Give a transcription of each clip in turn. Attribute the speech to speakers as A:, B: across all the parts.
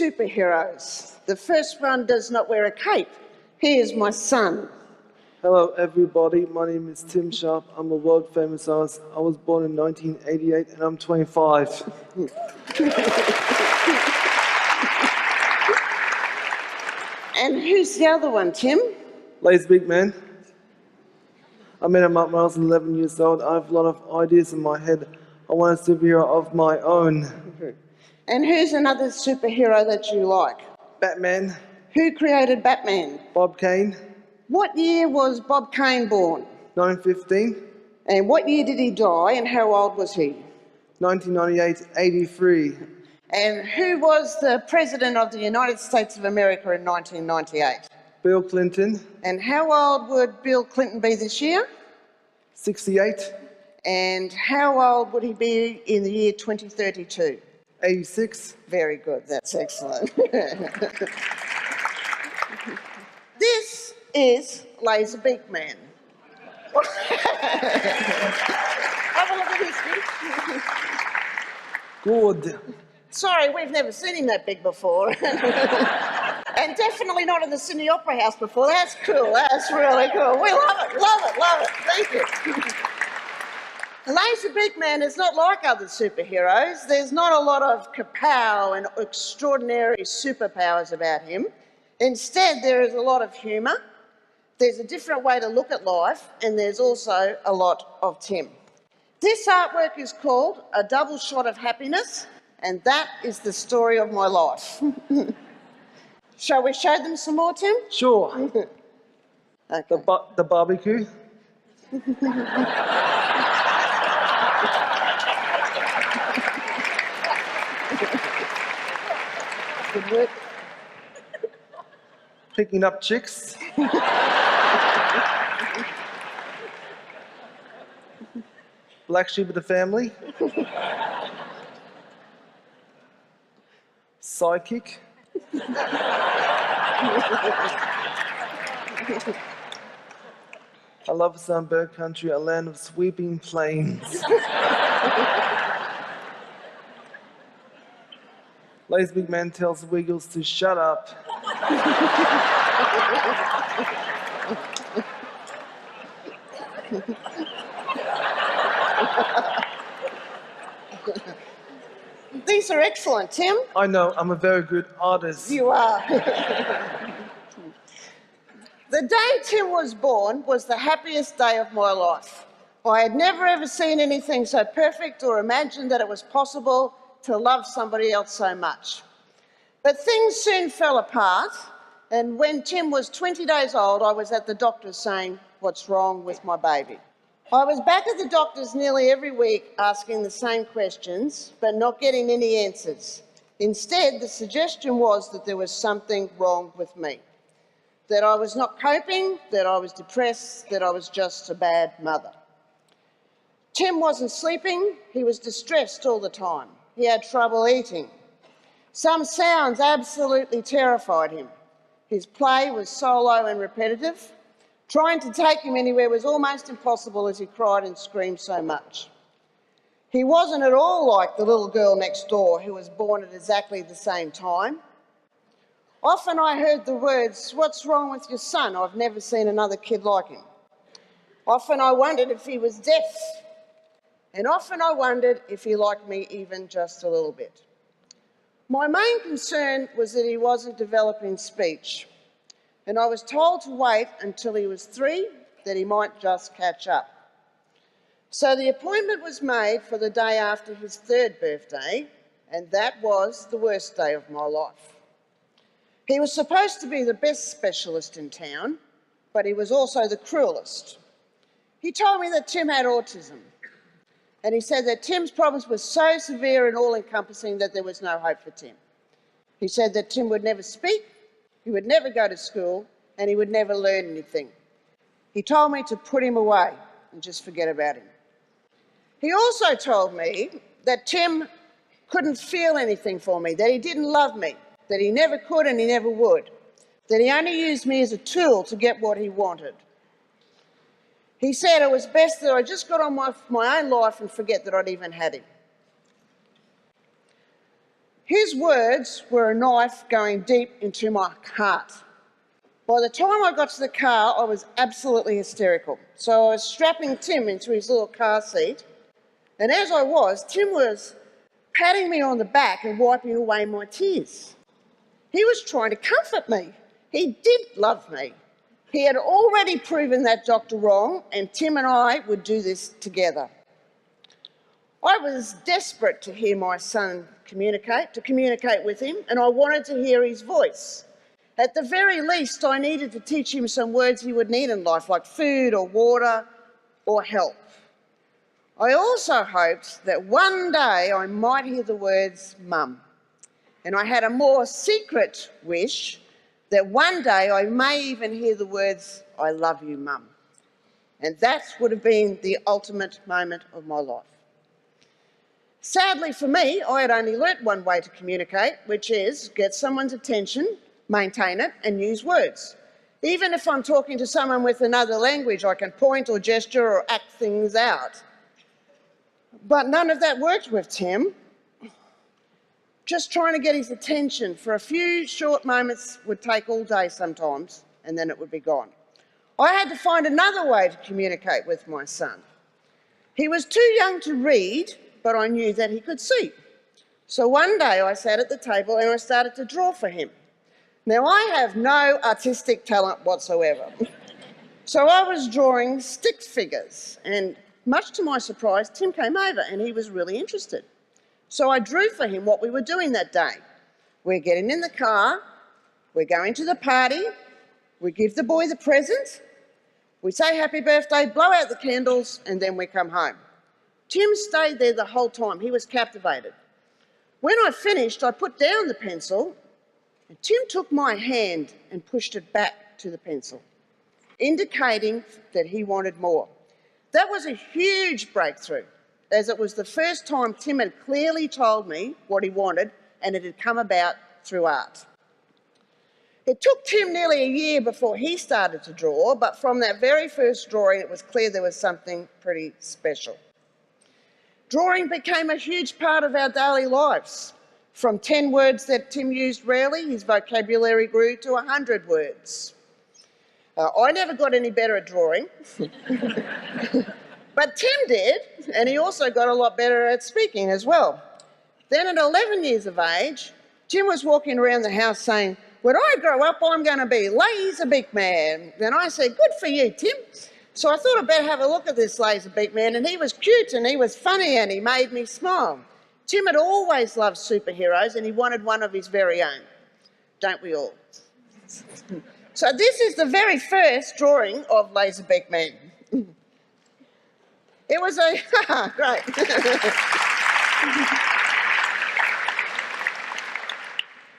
A: superheroes. The first one does not wear a cape. He is my son.
B: Hello everybody, my name is Tim Sharp. I'm a world famous artist. I was born in 1988 and I'm 25.
A: And who's the other one, Tim?
B: Lazy Big Man. I met him up when I was 11 years old. I have a lot of ideas in my head. I want a superhero of my own.
A: And who's another superhero that you like?
B: Batman.
A: Who created Batman?
B: Bob Kane.
A: What year was Bob Kane born?
B: 1915.
A: And what year did he die and how old was he?
B: 1998, 83.
A: And who was the President of the United States of America in 1998?
B: Bill Clinton.
A: And how old would Bill Clinton be this year?
B: 68.
A: And how old would he be in the year 2032?
B: 86.
A: Very good, that's excellent. This is Laser Beak Man. Have a look at his feet.
B: Good.
A: Sorry, we've never seen him that big before. And definitely not in the Sydney Opera House before. That's cool, that's really cool. We love it, love it, love it. Thank you. Laser Beak Man is not like other superheroes. There's not a lot of kapow and extraordinary superpowers about him. Instead, there is a lot of humour, there's a different way to look at life, and there's also a lot of Tim. This artwork is called A Double Shot of Happiness, and that is the story of my life. Shall we show them some more, Tim?
B: Sure.
A: Okay.
B: The barbecue.
A: Good work.
B: Picking up chicks. Black sheep of the family. Sidekick. I love Sunbird Country, a land of sweeping plains. Lazy Big Man tells the Wiggles to shut up.
A: These are excellent, Tim.
B: I know, I'm a very good artist.
A: You are. The day Tim was born was the happiest day of my life. I had never ever seen anything so perfect or imagined that it was possible to love somebody else so much. But things soon fell apart, and when Tim was 20 days old, I was at the doctor's saying, "What's wrong with my baby?" I was back at the doctor's nearly every week asking the same questions, but not getting any answers. Instead, the suggestion was that there was something wrong with me, that I was not coping, that I was depressed, that I was just a bad mother. Tim wasn't sleeping, he was distressed all the time. He had trouble eating. Some sounds absolutely terrified him. His play was solo and repetitive. Trying to take him anywhere was almost impossible as he cried and screamed so much. He wasn't at all like the little girl next door who was born at exactly the same time. Often I heard the words, "What's wrong with your son? I've never seen another kid like him." Often I wondered if he was deaf. And often I wondered if he liked me even just a little bit. My main concern was that he wasn't developing speech, and I was told to wait until he was 3, that he might just catch up. So the appointment was made for the day after his 3rd birthday, and that was the worst day of my life. He was supposed to be the best specialist in town, but he was also the cruelest. He told me that Tim had autism, and he said that Tim's problems were so severe and all-encompassing that there was no hope for Tim. He said that Tim would never speak, he would never go to school, and he would never learn anything. He told me to put him away and just forget about him. He also told me that Tim couldn't feel anything for me, that he didn't love me, that he never could and he never would, that he only used me as a tool to get what he wanted. He said it was best that I just got on with my own life and forget that I'd even had him. His words were a knife going deep into my heart. By the time I got to the car, I was absolutely hysterical. So I was strapping Tim into his little car seat, and as I was, Tim was patting me on the back and wiping away my tears. He was trying to comfort me. He did love me. He had already proven that doctor wrong, and Tim and I would do this together. I was desperate to hear my son communicate with him, and I wanted to hear his voice. At the very least, I needed to teach him some words he would need in life, like food or water or help. I also hoped that one day I might hear the words mum. And I had a more secret wish that one day I may even hear the words, I love you, mum. And that would have been the ultimate moment of my life. Sadly for me, I had only learnt one way to communicate, which is get someone's attention, maintain it, and use words. Even if I'm talking to someone with another language, I can point or gesture or act things out. But none of that worked with Tim. Just trying to get his attention for a few short moments would take all day sometimes, and then it would be gone. I had to find another way to communicate with my son. He was too young to read, but I knew that he could see. So one day I sat at the table and I started to draw for him. Now, I have no artistic talent whatsoever. So I was drawing stick figures, and much to my surprise, Tim came over and he was really interested. So I drew for him what we were doing that day. We're getting in the car, we're going to the party, we give the boy the present, we say happy birthday, blow out the candles, and then we come home. Tim stayed there the whole time. He was captivated. When I finished, I put down the pencil, and Tim took my hand and pushed it back to the pencil, indicating that he wanted more. That was a huge breakthrough, as it was the first time Tim had clearly told me what he wanted, and it had come about through art. It took Tim nearly a year before he started to draw, but from that very first drawing, it was clear there was something pretty special. Drawing became a huge part of our daily lives. From 10 words that Tim used rarely, his vocabulary grew to 100 words. I never got any better at drawing, but Tim did, and he also got a lot better at speaking as well. Then at 11 years of age, Tim was walking around the house saying, when I grow up, I'm going to be laser big man. And I said, good for you, Tim. So I thought I'd better have a look at this laser big man, and he was cute and he was funny and he made me smile. Tim had always loved superheroes and he wanted one of his very own. Don't we all? So this is the very first drawing of Laser Big Man. It was a, great.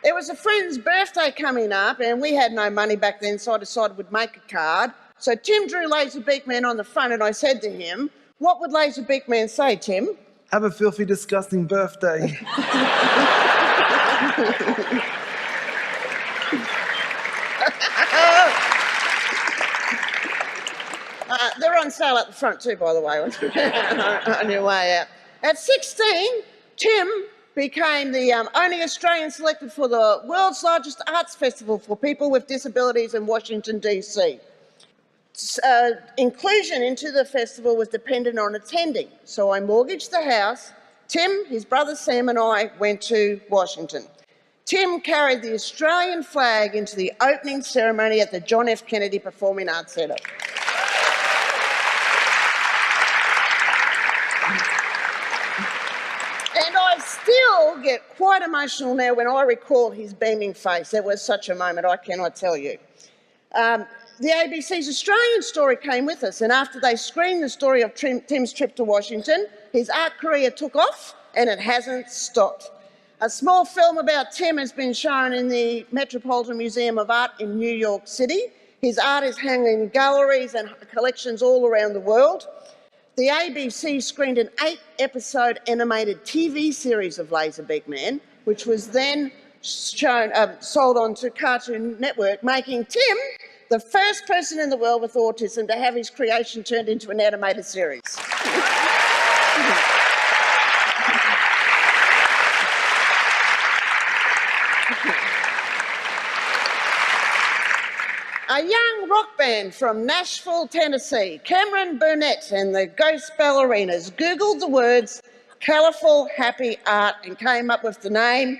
A: It was a friend's birthday coming up and we had no money back then, so I decided we'd make a card. So Tim drew Laser Big Man on the front and I said to him, what would Laser Big Man say, Tim?
B: Have a filthy, disgusting birthday.
A: They're on sale at the front too, by the way, on your way out. At 16, Tim became the only Australian selected for the world's largest arts festival for people with disabilities in Washington, DC. Inclusion into the festival was dependent on attending, so I mortgaged the house. Tim, his brother Sam and I went to Washington. Tim carried the Australian flag into the opening ceremony at the John F. Kennedy Performing Arts Centre. And I still get quite emotional now when I recall his beaming face. It was such a moment, I cannot tell you. The ABC's Australian Story came with us, and after they screened the story of Tim's trip to Washington, his art career took off and it hasn't stopped. A small film about Tim has been shown in the Metropolitan Museum of Art in New York City. His art is hanging in galleries and collections all around the world. The ABC screened an 8-episode animated TV series of Laser Big Man, which was then sold on to Cartoon Network, making Tim the first person in the world with autism to have his creation turned into an animated series. A young rock band from Nashville, Tennessee, Cameron Burnett and the Ghost Ballerinas, Googled the words colourful, happy art and came up with the name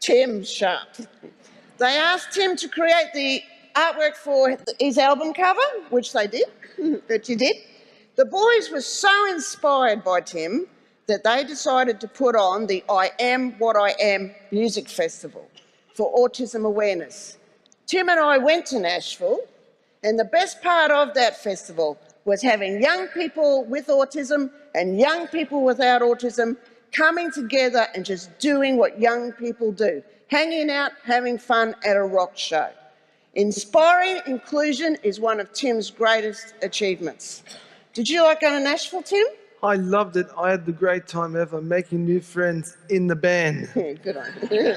A: Tim Sharp. They asked Tim to create the artwork for his album cover, which they did, which he did. The boys were so inspired by Tim that they decided to put on the I Am What I Am music festival for autism awareness. Tim and I went to Nashville, and the best part of that festival was having young people with autism and young people without autism coming together and just doing what young people do, hanging out, having fun at a rock show. Inspiring inclusion is one of Tim's greatest achievements. Did you like going to Nashville, Tim?
B: I loved it. I had the great time ever making new friends in the band.
A: Yeah, good on you.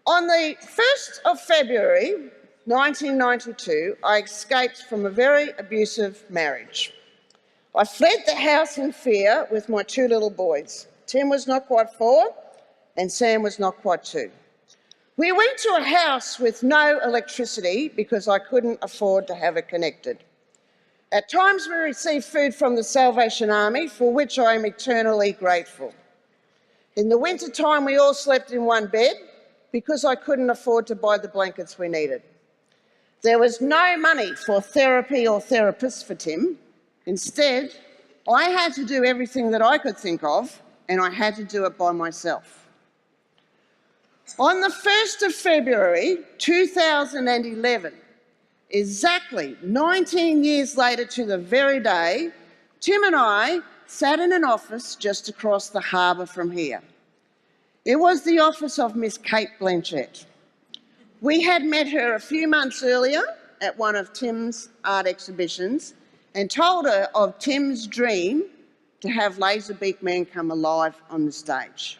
A: On the 1st of February 1992, I escaped from a very abusive marriage. I fled the house in fear with my two little boys. Tim was not quite 4 and Sam was not quite 2. We went to a house with no electricity because I couldn't afford to have it connected. At times we received food from the Salvation Army, for which I am eternally grateful. In the winter time we all slept in one bed because I couldn't afford to buy the blankets we needed. There was no money for therapy or therapists for Tim. Instead, I had to do everything that I could think of, and I had to do it by myself. On the 1st of February 2011, exactly 19 years later to the very day, Tim and I sat in an office just across the harbour from here. It was the office of Miss Kate Blanchett. We had met her a few months earlier at one of Tim's art exhibitions and told her of Tim's dream to have Laserbeak Man come alive on the stage.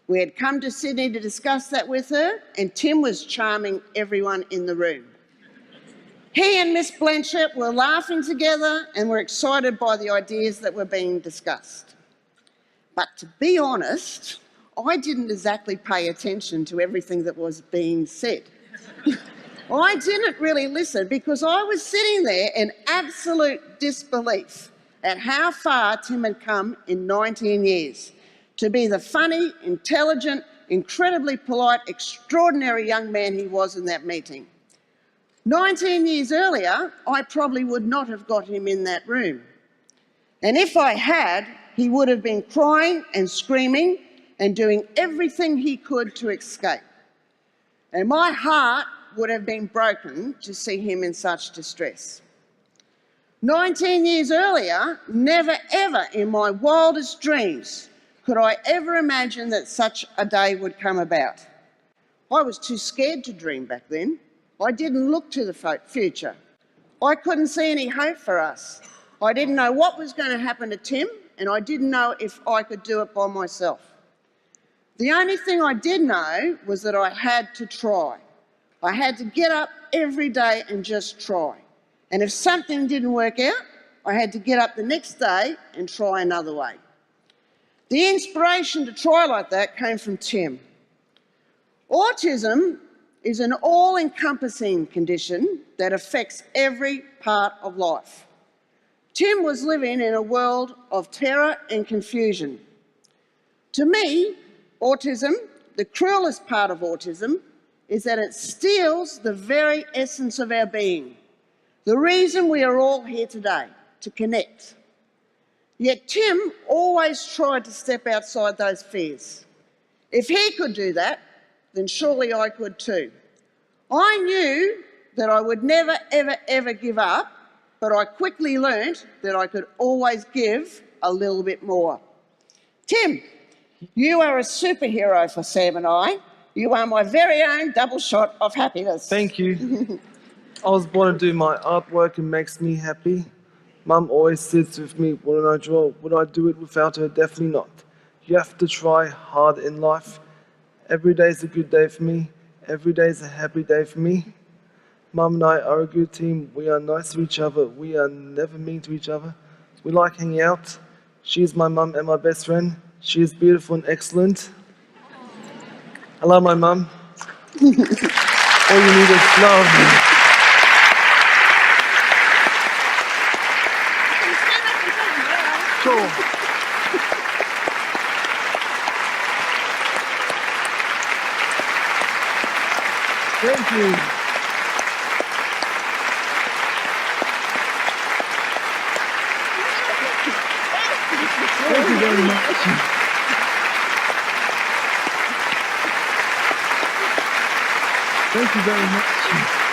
A: We had come to Sydney to discuss that with her, and Tim was charming everyone in the room. He and Miss Blanchett were laughing together and were excited by the ideas that were being discussed. But to be honest, I didn't exactly pay attention to everything that was being said. I didn't really listen because I was sitting there in absolute disbelief at how far Tim had come in 19 years to be the funny, intelligent, incredibly polite, extraordinary young man he was in that meeting. 19 years earlier, I probably would not have got him in that room. And if I had, he would have been crying and screaming and doing everything he could to escape. And my heart would have been broken to see him in such distress. 19 years earlier, never ever in my wildest dreams could I ever imagine that such a day would come about. I was too scared to dream back then. I didn't look to the future. I couldn't see any hope for us. I didn't know what was going to happen to Tim, and I didn't know if I could do it by myself. The only thing I did know was that I had to try. I had to get up every day and just try. And if something didn't work out, I had to get up the next day and try another way. The inspiration to try like that came from Tim. Autism is an all-encompassing condition that affects every part of life. Tim was living in a world of terror and confusion. To me, autism, the cruelest part of autism, is that it steals the very essence of our being, the reason we are all here today, to connect. Yet Tim always tried to step outside those fears. If he could do that, then surely I could too. I knew that I would never, ever, ever give up, but I quickly learnt that I could always give a little bit more. Tim, you are a superhero for Sam and I. You are my very own double shot of happiness.
B: Thank you. I was born to do my artwork. It makes me happy. Mum always sits with me when I draw. Would I do it without her? Definitely not. You have to try hard in life. Every day is a good day for me. Every day is a happy day for me. Mum and I are a good team. We are nice to each other. We are never mean to each other. We like hanging out. She is my mum and my best friend. She is beautiful and excellent. I love my mum. All you need is love. Sure. Thank you. Thank you very much. Thank you very much.